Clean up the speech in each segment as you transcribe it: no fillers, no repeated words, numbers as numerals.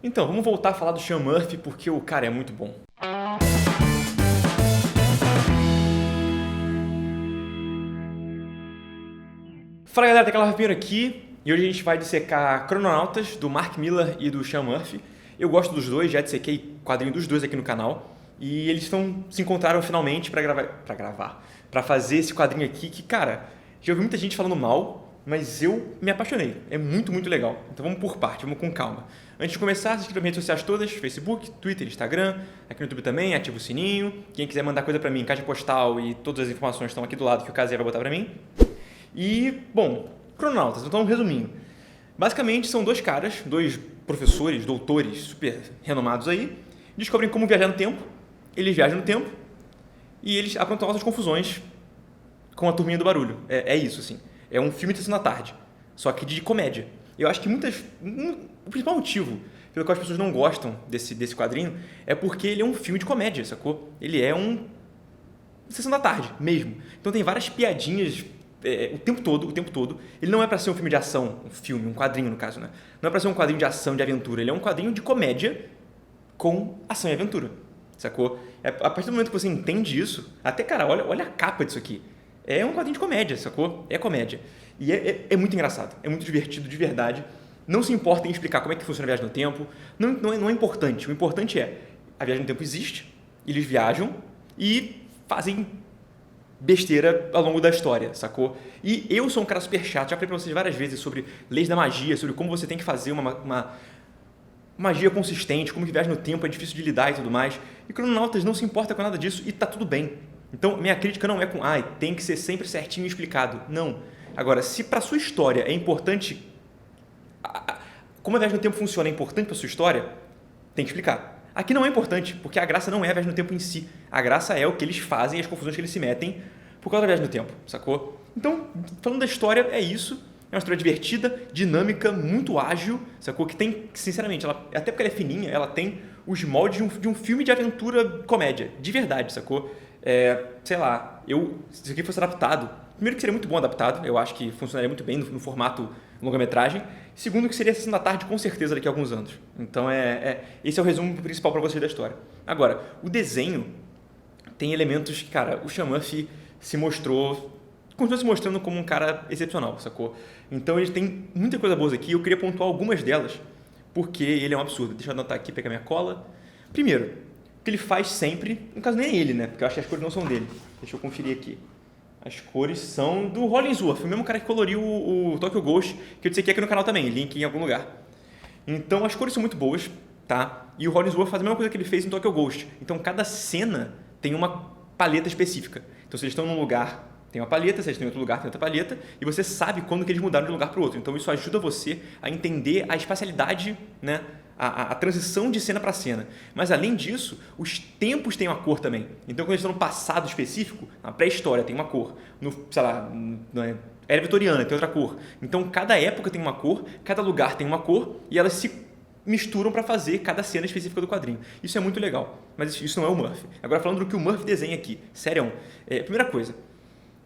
Então, vamos voltar a falar do Sean Murphy porque o cara é muito bom. Fala galera, Tecla Rapinheiro aqui e hoje a gente vai dissecar Chrononautas, do Mark Millar e do Sean Murphy. Eu gosto dos dois, já dissequei quadrinho dos dois aqui no canal e eles se encontraram finalmente pra fazer esse quadrinho aqui que, cara, já ouvi muita gente falando mal, mas eu me apaixonei. É muito, muito legal. Então vamos por parte, vamos com calma. Antes de começar, se inscreva nas redes sociais todas, Facebook, Twitter, Instagram, aqui no YouTube também, ativa o sininho. Quem quiser mandar coisa pra mim, caixa postal e todas as informações estão aqui do lado que o Casé vai botar pra mim. E, bom, Chrononautas, então um resuminho. Basicamente são dois caras, dois professores, doutores super renomados aí, descobrem como viajar no tempo, eles viajam no tempo e eles aprontam altas confusões com a turminha do barulho. É isso, assim. É um filme de sessão da tarde, só que de comédia. Eu acho que o principal motivo pelo qual as pessoas não gostam desse quadrinho é porque ele é um filme de comédia, sacou? Ele é um sessão da tarde mesmo. Então tem várias piadinhas o tempo todo. Ele não é pra ser um filme de ação, um quadrinho no caso, né? Não é pra ser um quadrinho de ação, de aventura. Ele é um quadrinho de comédia com ação e aventura, sacou? A partir do momento que você entende isso, até, cara, olha a capa disso aqui. É um quadrinho de comédia, sacou? É comédia. E é muito engraçado, é muito divertido, de verdade. Não se importa em explicar como é que funciona a viagem no tempo. Não é importante. O importante é, a viagem no tempo existe, eles viajam e fazem besteira ao longo da história, sacou? E eu sou um cara super chato, já falei pra vocês várias vezes sobre leis da magia, sobre como você tem que fazer uma magia consistente, como que viagem no tempo é difícil de lidar e tudo mais. E Chrononautas não se importa com nada disso e tá tudo bem. Então, minha crítica não é com, tem que ser sempre certinho e explicado. Não. Agora, se pra sua história é importante, como a viagem no tempo funciona é importante pra sua história, tem que explicar. Aqui não é importante, porque a graça não é a viagem no tempo em si. A graça é o que eles fazem, as confusões que eles se metem por causa da viagem no tempo, sacou? Então, falando da história, é isso. É uma história divertida, dinâmica, muito ágil, sacou? Que tem, sinceramente, até porque ela é fininha, ela tem os moldes de um filme de aventura comédia, de verdade, sacou? Sei lá, se isso aqui fosse adaptado, primeiro que seria muito bom adaptado, eu acho que funcionaria muito bem no formato longa-metragem. Segundo que seria Sessão da Tarde com certeza daqui a alguns anos. Então esse é o resumo principal para vocês da história. Agora, o desenho tem elementos que, cara, o Sean Murphy continua se mostrando como um cara excepcional, sacou? Então ele tem muita coisa boa aqui, eu queria pontuar algumas delas, porque ele é um absurdo. Deixa eu anotar aqui, pegar minha cola. Primeiro, o que ele faz sempre, no caso nem é ele, né? Porque eu acho que as cores não são dele. Deixa eu conferir aqui. As cores são do Rollins Wolf, o mesmo cara que coloriu o Tokyo Ghost, que eu disse aqui no canal também, link em algum lugar. Então as cores são muito boas, tá? E o Rollins Wolf faz a mesma coisa que ele fez em Tokyo Ghost. Então cada cena tem uma paleta específica. Então se eles estão num lugar, tem uma paleta, se eles estão em outro lugar, tem outra paleta, e você sabe quando que eles mudaram de um lugar para o outro. Então isso ajuda você a entender a espacialidade, né? A transição de cena para cena. Mas além disso, os tempos têm uma cor também. Então quando eles estão no passado específico, na pré-história tem uma cor, sei lá, na era vitoriana tem outra cor. Então cada época tem uma cor, cada lugar tem uma cor e elas se misturam para fazer cada cena específica do quadrinho. Isso é muito legal, mas isso não é o Murphy. Agora falando do que o Murphy desenha aqui, sério, primeira coisa,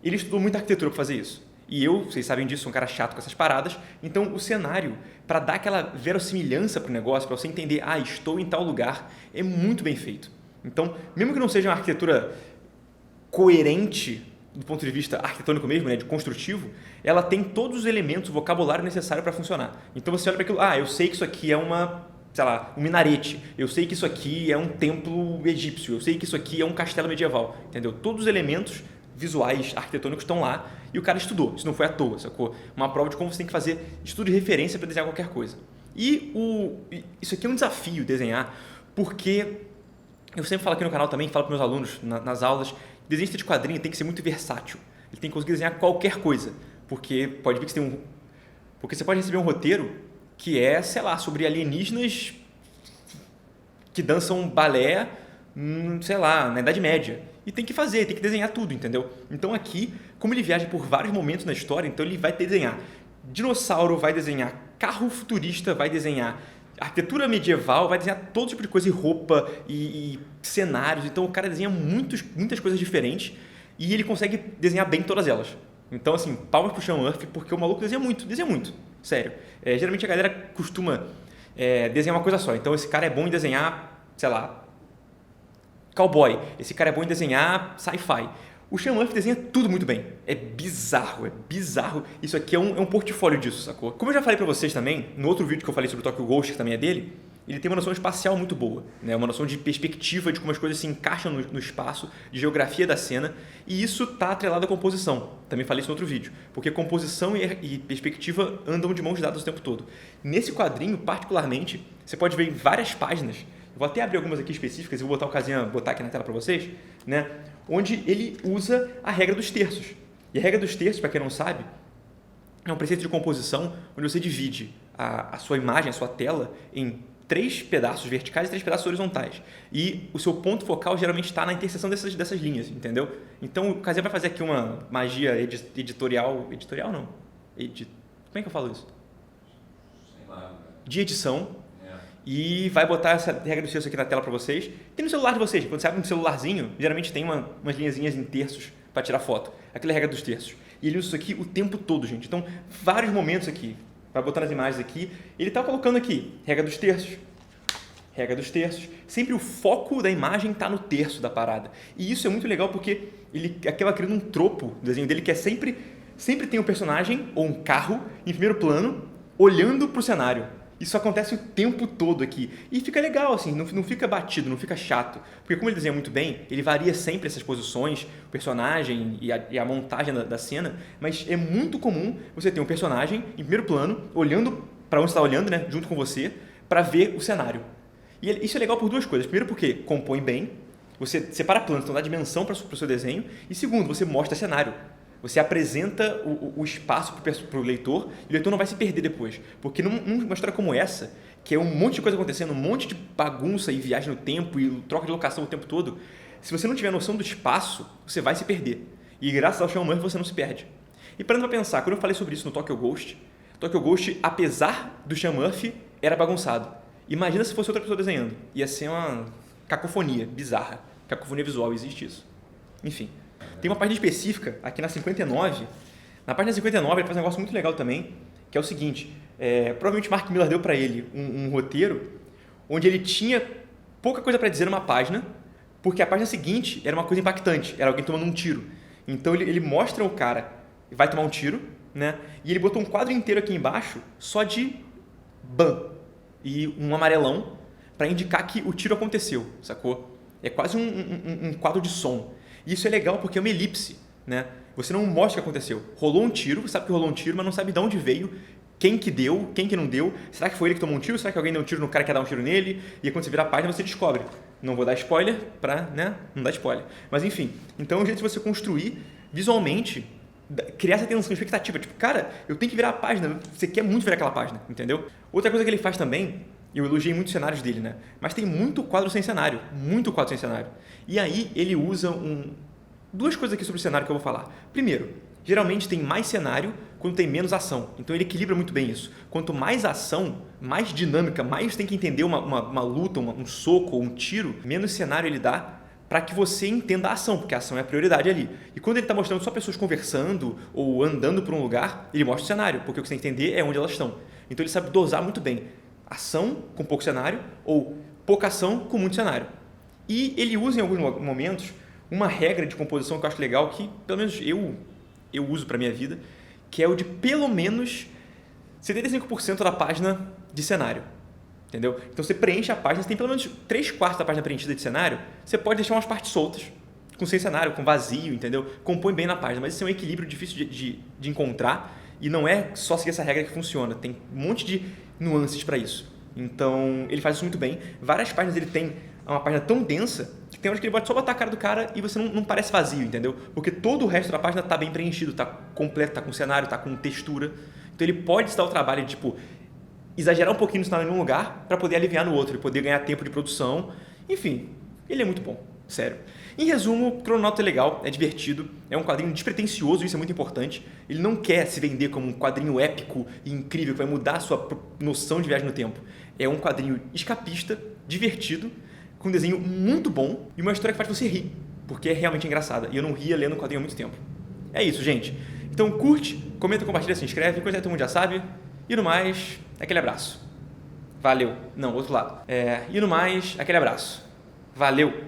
ele estudou muita arquitetura para fazer isso. E vocês sabem disso, sou um cara chato com essas paradas. Então, o cenário, para dar aquela verossimilhança pro negócio, para você entender, estou em tal lugar, é muito bem feito. Então, mesmo que não seja uma arquitetura coerente do ponto de vista arquitetônico mesmo, né, de construtivo, ela tem todos os elementos, o vocabulário necessário para funcionar. Então, você olha para aquilo, eu sei que isso aqui é um minarete, eu sei que isso aqui é um templo egípcio, eu sei que isso aqui é um castelo medieval, entendeu? Todos os elementos visuais, arquitetônicos estão lá e o cara estudou, isso não foi à toa, sacou? Uma prova de como você tem que fazer estudo de referência para desenhar qualquer coisa. Isso aqui é um desafio desenhar, porque eu sempre falo aqui no canal também, falo para meus alunos nas aulas, desenhista de quadrinho tem que ser muito versátil, ele tem que conseguir desenhar qualquer coisa, porque pode ver que porque você pode receber um roteiro que é, sei lá, sobre alienígenas que dançam balé, sei lá, na Idade Média. E tem que desenhar tudo, entendeu? Então aqui, como ele viaja por vários momentos na história, então ele vai desenhar dinossauro, vai desenhar carro futurista, vai desenhar arquitetura medieval, vai desenhar todo tipo de coisa, e roupa, e cenários. Então o cara desenha muitas coisas diferentes e ele consegue desenhar bem todas elas. Então, assim, palmas pro Sean Murphy, porque o maluco desenha muito, sério. Geralmente a galera costuma desenhar uma coisa só. Então esse cara é bom em desenhar, sei lá, cowboy. Esse cara é bom em desenhar sci-fi. O Sean Murphy desenha tudo muito bem. É bizarro. Isso aqui é um portfólio disso, sacou? Como eu já falei pra vocês também, no outro vídeo que eu falei sobre o Tokyo Ghost, que também é dele, ele tem uma noção espacial muito boa, né? Uma noção de perspectiva, de como as coisas se encaixam no espaço, de geografia da cena, e isso está atrelado à composição. Também falei isso no outro vídeo, porque composição e perspectiva andam de mãos dadas o tempo todo. Nesse quadrinho, particularmente, você pode ver em várias páginas, eu vou até abrir algumas aqui específicas, eu vou botar aqui na tela para vocês, né? Onde ele usa a regra dos terços. E a regra dos terços, para quem não sabe, é um preceito de composição onde você divide a sua imagem, a sua tela, em 3 pedaços verticais e 3 pedaços horizontais. E o seu ponto focal geralmente está na interseção dessas linhas, entendeu? Então o Kazuya vai fazer aqui uma magia editorial. Editorial não. Como é que eu falo isso? Sei lá. De edição. E vai botar essa regra dos terços aqui na tela para vocês. Tem no celular de vocês. Quando você abre um celularzinho, geralmente tem umas linhazinhas em terços para tirar foto. Aquela é a regra dos terços. E ele usa isso aqui o tempo todo, gente. Então, vários momentos aqui. Vai botar nas imagens aqui. Ele está colocando aqui, regra dos terços. Regra dos terços. Sempre o foco da imagem está no terço da parada. E isso é muito legal porque ele acaba criando um tropo do desenho dele que é sempre tem um personagem ou um carro em primeiro plano olhando para o cenário. Isso acontece o tempo todo aqui. E fica legal, assim, não fica batido, não fica chato. Porque como ele desenha muito bem, ele varia sempre essas posições, o personagem e a montagem da cena, mas é muito comum você ter um personagem em primeiro plano, olhando para onde você está olhando, né, junto com você, para ver o cenário. E isso é legal por 2 coisas. Primeiro porque compõe bem, você separa planos, então dá dimensão para o seu desenho. E segundo, você mostra cenário. Você apresenta o espaço para o leitor e o leitor não vai se perder depois. Porque numa história como essa, que é um monte de coisa acontecendo, um monte de bagunça e viagem no tempo e troca de locação o tempo todo, se você não tiver noção do espaço, você vai se perder. E graças ao Sean Murphy você não se perde. E parando para pensar, quando eu falei sobre isso no Tokyo Ghost, apesar do Sean Murphy, era bagunçado. Imagina se fosse outra pessoa desenhando. Ia ser uma cacofonia bizarra. Cacofonia visual, existe isso. Enfim. Tem uma página específica, aqui na 59. Na página 59 ele faz um negócio muito legal também, que é o seguinte, provavelmente Mark Millar deu para ele um roteiro onde ele tinha pouca coisa para dizer numa página, porque a página seguinte era uma coisa impactante, era alguém tomando um tiro. Então ele mostra o cara vai tomar um tiro, né? E ele botou um quadro inteiro aqui embaixo só de BAM e um amarelão para indicar que o tiro aconteceu, sacou? É quase um quadro de som. E isso é legal porque é uma elipse, né? Você não mostra o que aconteceu. Rolou um tiro, você sabe que rolou um tiro, mas não sabe de onde veio, quem que deu, quem que não deu. Será que foi ele que tomou um tiro? Será que alguém deu um tiro no cara que ia dar um tiro nele? E aí, quando você vira a página, você descobre. Não vou dar spoiler para, né? Não dar spoiler. Mas enfim, então é um jeito de você construir visualmente, criar essa tensão, expectativa. Tipo, cara, eu tenho que virar a página, você quer muito virar aquela página, entendeu? Outra coisa que ele faz também, eu elogiei muito os cenários dele, né? Mas tem muito quadro sem cenário, muito quadro sem cenário. E aí ele usa duas coisas aqui sobre o cenário que eu vou falar. Primeiro, geralmente tem mais cenário quando tem menos ação. Então ele equilibra muito bem isso. Quanto mais ação, mais dinâmica, mais tem que entender uma luta, um soco ou um tiro, menos cenário ele dá para que você entenda a ação, porque a ação é a prioridade ali. E quando ele está mostrando só pessoas conversando ou andando por um lugar, ele mostra o cenário, porque o que você tem que entender é onde elas estão. Então ele sabe dosar muito bem ação com pouco cenário ou pouca ação com muito cenário. E ele usa em alguns momentos uma regra de composição que eu acho legal, que pelo menos eu uso para minha vida, que é o de pelo menos 75% da página de cenário. Entendeu? Então você preenche a página, você tem pelo menos 3/4 da página preenchida de cenário, você pode deixar umas partes soltas, sem cenário, com vazio, entendeu? Compõe bem na página, mas esse é um equilíbrio difícil de encontrar e não é só seguir essa regra que funciona, tem um monte de nuances para isso. Então ele faz isso muito bem. Várias páginas ele tem uma página tão densa que tem horas que ele pode só botar a cara do cara e você não parece vazio, entendeu? Porque todo o resto da página está bem preenchido, está completo, está com cenário, está com textura. Então ele pode se dar o trabalho de tipo exagerar um pouquinho no cenário em um lugar para poder aliviar no outro e poder ganhar tempo de produção. Enfim, ele é muito bom, sério. Em resumo, Chrononauta é legal, é divertido, é um quadrinho despretensioso, isso é muito importante. Ele não quer se vender como um quadrinho épico e incrível que vai mudar a sua noção de viagem no tempo. É um quadrinho escapista, divertido, com um desenho muito bom e uma história que faz você rir, porque é realmente engraçada. E eu não ria lendo o quadrinho há muito tempo. É isso, gente. Então curte, comenta, compartilha, se inscreve, coisa que todo mundo já sabe. E no mais, aquele abraço. Valeu. Não, outro lado. E no mais, aquele abraço. Valeu!